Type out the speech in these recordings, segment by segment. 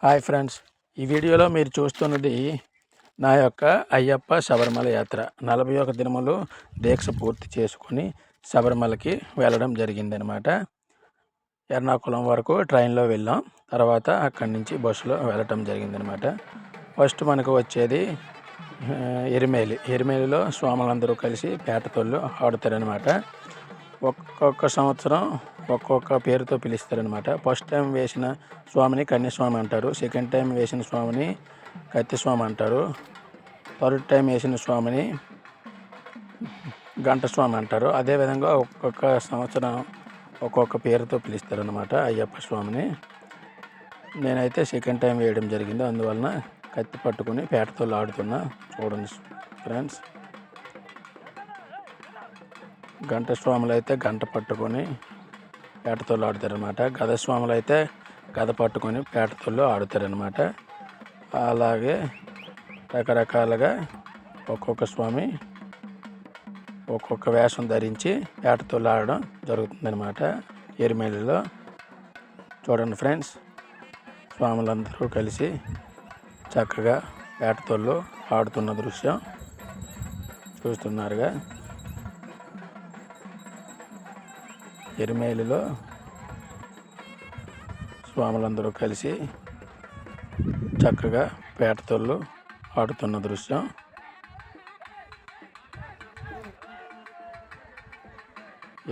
Hi friends, ఈ వీడియోలో మీరు చూస్తున్నది నా యొక్క అయ్యప్ప శబరిమల యాత్ర. 41 దినములు దీక్ష పూర్తి చేసుకుని శబరిమలకి వెళ్ళడం జరిగిందనమాట. ఎర్నాకుళం వరకు ట్రైన్లో వెళ్ళాం. తర్వాత అక్కడి నుంచి బస్సులో వెళ్ళటం జరిగిందనమాట. ఫస్ట్ మనకు వచ్చేది ఎరిమేలిలో స్వాములందరూ కలిసి పేటతోళ్ళు ఆడుతారనమాట. ఒక్కొక్క సంవత్సరం ఒక్కొక్క పేరుతో పిలుస్తారనమాట. ఫస్ట్ టైం వేసిన స్వామిని కన్యస్వామి అంటారు. సెకండ్ టైం వేసిన స్వామిని కత్తిస్వామి అంటారు. థర్డ్ టైం వేసిన స్వామిని గంటస్వామి అంటారు. అదేవిధంగా ఒక్కొక్క సంవత్సరం ఒక్కొక్క పేరుతో పిలుస్తారనమాట అయ్యప్ప స్వామిని. నేనైతే సెకండ్ టైం వేయడం జరిగింది, అందువలన కత్తి పట్టుకుని పేటతో ఆడుతున్నా. చూడండి ఫ్రెండ్స్, గంటస్వాములు అయితే గంట పట్టుకొని పేటతోళ్ళు ఆడుతారనమాట. గదస్వాములు అయితే గద పట్టుకొని పేటతోళ్ళు ఆడుతారనమాట. అలాగే రకరకాలుగా ఒక్కొక్క స్వామి ఒక్కొక్క వేషం ధరించి పేటతోళ్ళు ఆడడం జరుగుతుందనమాట ఎరిమేలిలో. చూడండి ఫ్రెండ్స్, స్వాములందరూ కలిసి చక్కగా పేటతోళ్ళు ఆడుతున్న దృశ్యం చూస్తున్నారుగా. ఎరిమేలిలో స్వాములందరూ కలిసి చక్కగా పేటతోళ్ళు ఆడుతున్న దృశ్యం.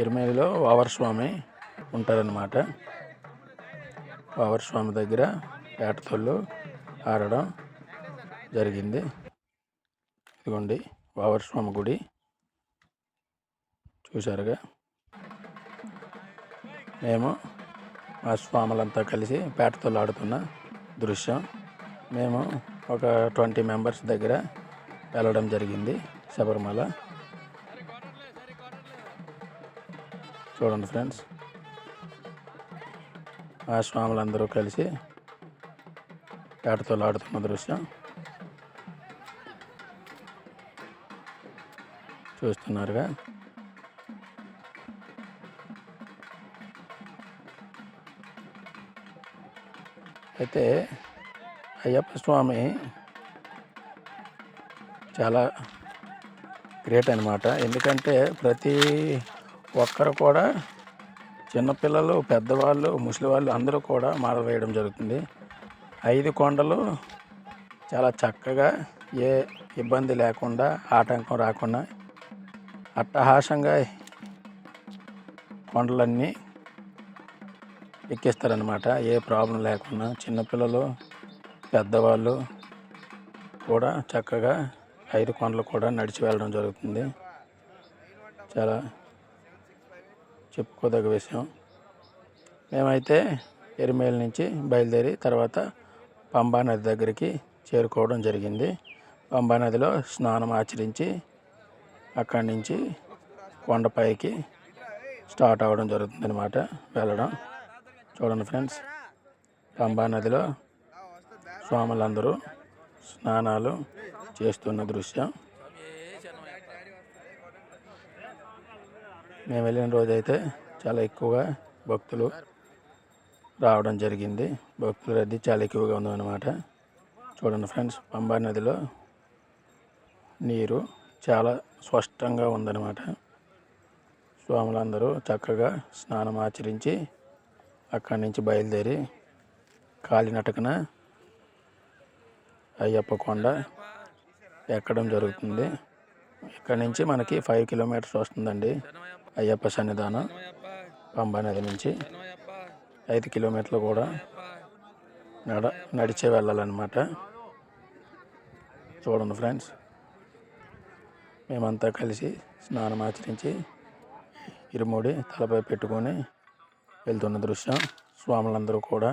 ఎరిమేలిలో వావర్ స్వామి ఉంటారనమాట. వావర్ స్వామి దగ్గర పేటతోళ్ళు ఆడడం జరిగింది. ఇదిగోండి వావర్ స్వామి గుడి చూశారుగా. మేము మా స్వాములంతా కలిసి పేటతోళ్ళు ఆడుతున్న దృశ్యం. మేము ఒక 20 మెంబర్స్ దగ్గర వెళ్ళడం జరిగింది శబరిమల. చూడండి ఫ్రెండ్స్, మా స్వాములందరూ కలిసి పేటతోళ్ళు ఆడుతున్న దృశ్యం చూస్తున్నారుగా. అయితే అయ్యప్ప స్వామి చాలా గ్రేట్ అనమాట. ఎందుకంటే ప్రతి ఒక్కరు కూడా, చిన్నపిల్లలు, పెద్దవాళ్ళు, ముసలి వాళ్ళు అందరూ కూడా మాల వేయడం జరుగుతుంది. 5 కొండలు చాలా చక్కగా, ఏ ఇబ్బంది లేకుండా, ఆటంకం రాకుండా అట్టహాసంగా కొండలన్నీ ఎక్కిస్తారనమాట. ఏ ప్రాబ్లం లేకుండా చిన్నపిల్లలు, పెద్దవాళ్ళు కూడా చక్కగా 5 కొండలు కూడా నడిచి వెళ్ళడం జరుగుతుంది. చాలా చెప్పుకోదగ్గ విషయం. మేమైతే ఎరిమేలి నుంచి బయలుదేరి తర్వాత పంబా నది దగ్గరికి చేరుకోవడం జరిగింది. పంబా నదిలో స్నానం ఆచరించి అక్కడి నుంచి కొండపైకి స్టార్ట్ అవ్వడం జరుగుతుంది అనమాట, వెళ్ళడం. చూడండి ఫ్రెండ్స్, పంబా నదిలో స్వాములందరూ స్నానాలు చేస్తున్న దృశ్యం. మేము వెళ్ళిన రోజైతే చాలా ఎక్కువగా భక్తులు రావడం జరిగింది. భక్తుల రద్దీ చాలా ఎక్కువగా ఉందన్నమాట. చూడండి ఫ్రెండ్స్, పంబా నదిలో నీరు చాలా స్పష్టంగా ఉందన్నమాట. స్వాములందరూ చక్కగా స్నానం ఆచరించి అక్కడి నుంచి బయలుదేరి కాలినటకన అయ్యప్ప కొండ ఎక్కడం జరుగుతుంది. ఇక్కడ నుంచి మనకి 5 కిలోమీటర్స్ వస్తుందండి అయ్యప్ప సన్నిధానం. పంబా నది నుంచి 5 కిలోమీటర్లు కూడా నడిచే వెళ్ళాలన్నమాట. చూడండి ఫ్రెండ్స్, మేమంతా కలిసి స్నానం ఆచరించి ఇరుముడి తలపై పెట్టుకొని వెళ్తున్న దృశ్యం. స్వాములందరూ కూడా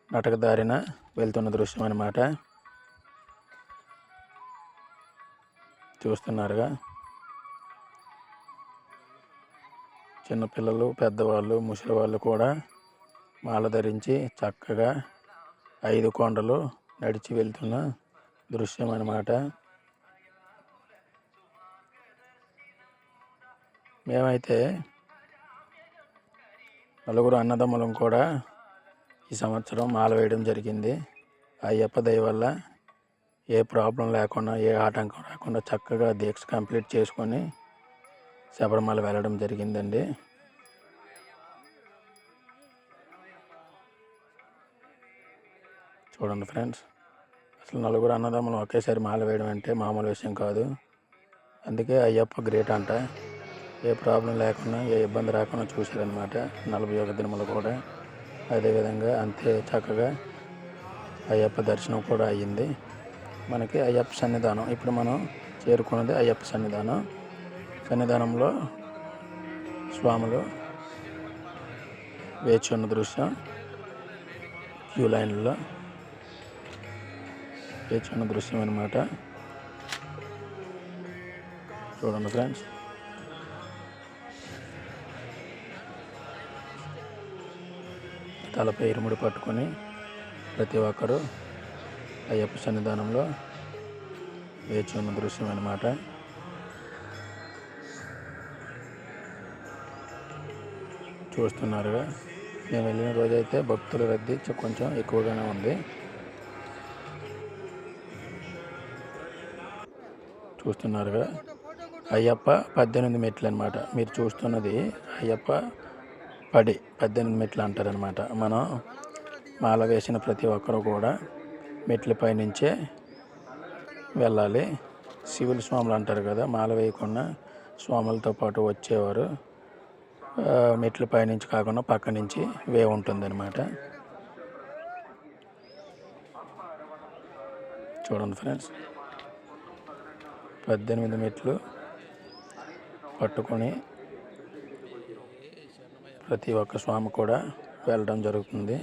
నటకదారిన వెళ్తున్న దృశ్యం అన్నమాట. చూస్తున్నారుగా. చిన్నపిల్లలు, పెద్దవాళ్ళు, ముసలి వాళ్ళు కూడా మాల ధరించి చక్కగా 5 కొండలు నడిచి వెళ్తున్న దృశ్యం అన్నమాట. మేమైతే 4 అన్నదమ్ములం కూడా ఈ సంవత్సరం మాల వేయడం జరిగింది. అయ్యప్ప దయ వల్ల ఏ ప్రాబ్లం లేకుండా, ఏ ఆటంకం రాకుండా చక్కగా దీక్ష కంప్లీట్ చేసుకొని శబరిమల వెళ్ళడం జరిగిందండి. చూడండి ఫ్రెండ్స్, అసలు నలుగురు అన్నదమ్ములు ఒకేసారి మాల వేయడం అంటే మామూలు విషయం కాదు. అందుకే అయ్యప్ప గ్రేట్ అంట. ఏ ప్రాబ్లం లేకుండా, ఏ ఇబ్బంది రాకుండా చూశారనమాట 41 దినములు కూడా. అదేవిధంగా అంతే చక్కగా అయ్యప్ప దర్శనం కూడా అయ్యింది. మనకి అయ్యప్ప సన్నిధానం ఇప్పుడు మనం చేరుకున్నది అయ్యప్ప సన్నిధానంలో స్వాములు వేచి ఉన్న దృశ్యం, క్యూ లైన్లో వేచి ఉన్న దృశ్యం అన్నమాట. చూడండి ఫ్రెండ్స్, తలపై ఇరుముడి పట్టుకొని ప్రతి ఒక్కరూ అయ్యప్ప సన్నిధానంలో వేచి ఉన్న దృశ్యం అన్నమాట. చూస్తున్నారుగా, మేము వెళ్ళిన రోజైతే భక్తుల రద్దీ కొంచెం ఎక్కువగానే ఉంది. చూస్తున్నారుగా, అయ్యప్ప 18 మెట్లు అనమాట. మీరు చూస్తున్నది అయ్యప్ప పడి 18 మెట్లు అంటారనమాట. మనం మాల వేసిన ప్రతి ఒక్కరూ కూడా మెట్లపై నుంచే వెళ్ళాలి. శివుల స్వాములు అంటారు కదా, మాల వేయకుండా స్వాములతో పాటు వచ్చేవారు మెట్లపై నుంచి కాకుండా పక్క నుంచి వే ఉంటుందన్నమాట. చూడండి ఫ్రెండ్స్, 18 మెట్లు పట్టుకొని ప్రతి ఒక్క స్వామి కూడా వెళ్ళడం జరుగుతుంది.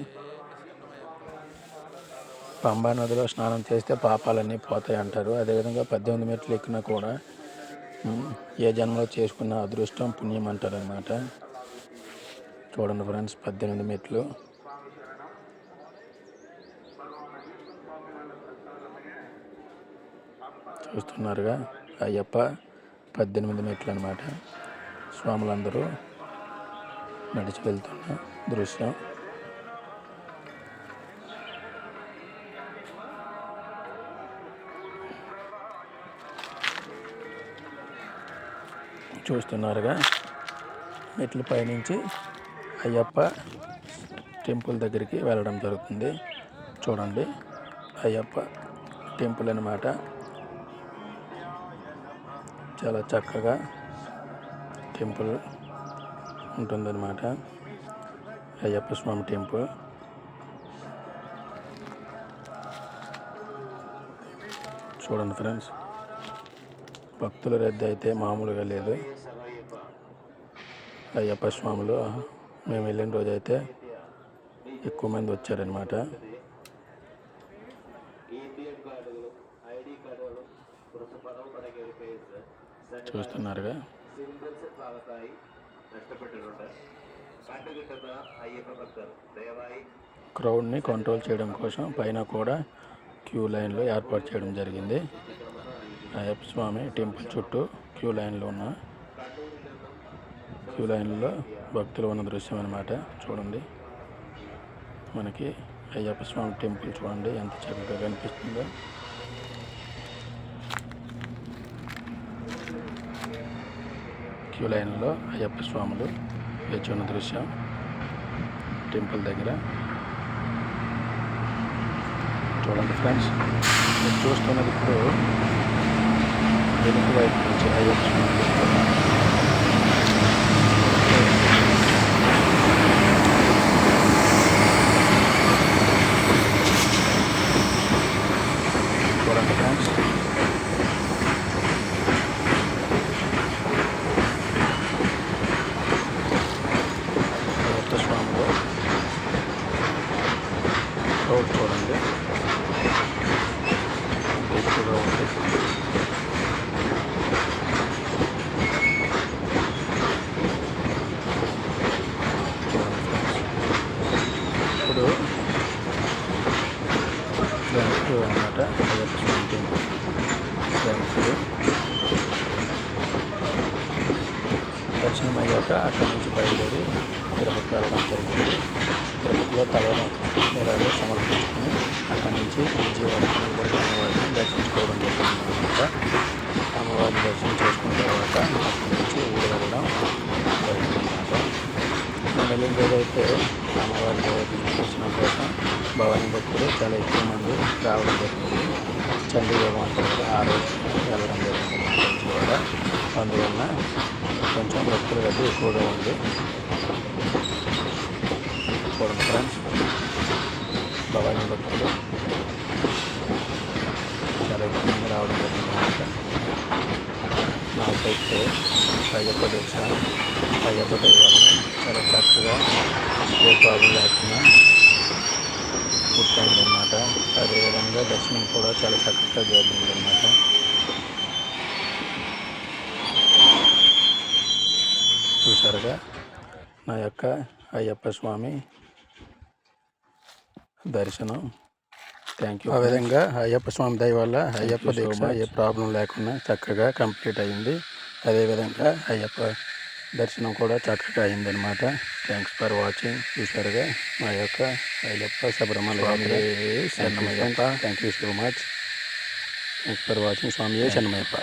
పంబా నదిలో స్నానం చేస్తే పాపాలన్నీ పోతాయి అంటారు. అదేవిధంగా 18 మెట్లు ఎక్కినా కూడా ఏ జన్మలో చేసుకున్న అదృష్టం, పుణ్యం అంటారు అన్నమాట. చూడండి ఫ్రెండ్స్, 18 మెట్లు. చూస్తున్నారుగా, అయ్యప్ప 18 మెట్లు అన్నమాట. స్వాములందరూ నడిచి వెళ్తున్న దృశ్యం. చూస్తున్నారుగా, మెట్ల పైనుంచి అయ్యప్ప టెంపుల్ దగ్గరికి వెళ్ళడం జరుగుతుంది. చూడండి, అయ్యప్ప టెంపుల్ అన్నమాట. చాలా చక్కగా టెంపుల్ ఉంటుందన్నమాట, అయ్యప్ప స్వామి టెంపుల్. చూడండి ఫ్రెండ్స్, భక్తుల రద్దీ అయితే మామూలుగా లేదు. అయ్యప్ప స్వాములు మేము వెళ్ళిన రోజైతే ఎక్కువ మంది వచ్చారనమాట. చూస్తున్నారుగా, క్రౌడ్ని కంట్రోల్ చేయడం కోసం పైన కూడా క్యూ లైన్లో ఏర్పాటు చేయడం జరిగింది. అయ్యప్ప స్వామి టెంపుల్ చుట్టూ క్యూ లైన్లో భక్తులు ఉన్న దృశ్యం అన్నమాట. చూడండి, మనకి అయ్యప్ప స్వామి టెంపుల్ చూడండి ఎంత చక్కగా కనిపిస్తుందో. క్యూ లైన్లో అయ్యప్ప స్వాములు వేచి ఉన్న దృశ్యం టెంపుల్ దగ్గర. చూడండి ఫ్రెండ్స్, మీరు చూస్తున్నది ఇప్పుడు వెనుక వైపు నుంచి అయ్యప్ప స్వామి చూడండి ఫ్రెండ్స్. అయ్యప్ప స్వామిలో క్రౌడ్ చూడండి ఎక్కువగా ఉంది. ఇప్పుడు వెనక్కి అన్నమాట అయ్యప్ప స్వామి టెంపుల్. వెనక్కి దర్శనం అయ్యాక అక్కడి నుంచి బయలుదేరి తిరుపతి వెళ్ళడం జరిగింది. తిరుపతిలో తలవడం ఇలాగే సమర్పించుకొని అక్కడి నుంచి విజయవాడకి అమ్మవారిని దర్శించుకోవడం జరిగిందన్నమాట. అమ్మవారిని దర్శనం చేసుకున్న తర్వాత అక్కడి నుంచి ఊరు వెళ్ళడం జరిగిందన్నమాట. మేము వెళ్ళిన రోజైతే అమ్మవారి దర్శనం కోసం భవానీ భక్తులు చాలా ఎక్కువ మంది రావడం జరిగింది. చండీ యోగం అంటారు ఆ రోజు వెళ్ళడం జరిగింది విజయవాడ. అందువలన కొంచెం భక్తుల రద్దీ ఎక్కువగా ఉంది. చూడండి ఫ్రెండ్స్, భవానీ భక్తులు చాలా ఎక్కువ మంది రావడం జరిగిందన్నమాట. నాకైతే అయ్యప్ప దర్శనం అయ్యప్ప దైవాలను చాలా చక్కగా ఏ ప్రాబ్లం లేకుండా పూర్తయిందన్నమాట. అదేవిధంగా దర్శనం కూడా చాలా చక్కగా జరిగిందన్నమాట. చూసారుగా నా యొక్క అయ్యప్ప స్వామి దర్శనం. Thank you. ఆ విధంగా అయ్యప్ప స్వామి దయ వల్ల అయ్యప్ప దీక్ష ఏ ప్రాబ్లం లేకుండా చక్కగా కంప్లీట్ అయింది. అదేవిధంగా అయ్యప్ప దర్శనం కూడా చక్కగా అయిందనమాట. Thanks for watching. చూసారుగా మా యొక్క అయ్యప్ప శబరిమల శరణమయ్యప్ప. Thank you so much. Thanks for watching. స్వామి శరణమయ్యప్ప.